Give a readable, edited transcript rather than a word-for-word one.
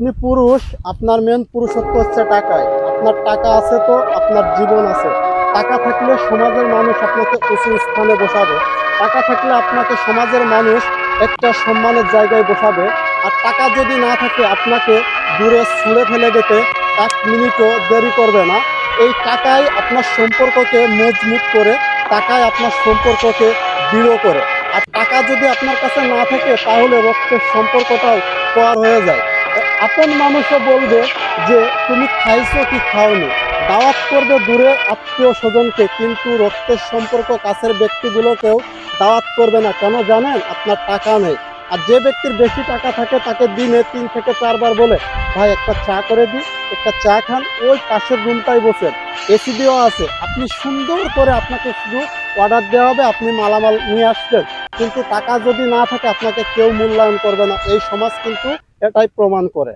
আপনি পুরুষ, আপনার মেন পুরুষত্ব হচ্ছে টাকায়। আপনার টাকা আছে তো আপনার জীবন আছে। টাকা থাকলে সমাজের মানুষ আপনাকে উঁচু স্থানে বসাবে। টাকা থাকলে আপনাকে সমাজের মানুষ একটা সম্মানের জায়গায় বসাবে। আর টাকা যদি না থাকে আপনাকে দূরে ছুঁড়ে ফেলে দিতে 1 মিনিটও দেরি করবে না। এই টাকাই আপনার সম্পর্ককে মজবুত করে, টাকায় আপনার সম্পর্ককে দৃঢ় করে। আর টাকা যদি আপনার কাছে না থাকে তাহলে রক্তের সম্পর্কটাও পর হয়ে যায়। আপন মানুষও বলবে যে তুমি খাইছো কি খাওনি। দাওয়াত করবে দূরে আত্মীয় স্বজনকে, কিন্তু রক্তের সম্পর্ক কাছের ব্যক্তিগুলোকেও দাওয়াত করবে না। কেন জানেন? আপনার টাকা নেই। আর যে ব্যক্তির বেশি টাকা থাকে তাকে দিনে 3 থেকে 4 বার বলে, ভাই একটা চা করে দিই, একটা চা খান, ওই পাশের রুমটাই বসেন, এসি দেওয়া আছে, আপনি সুন্দর করে, আপনাকে শুধু অর্ডার দেওয়া হবে, আপনি মালামাল নিয়ে আসবেন। কিন্তু টাকা যদি না থাকে আপনাকে কেউ মূল্যায়ন করবে না। এই সমাজ কিন্তু এটাই প্রমাণ করে।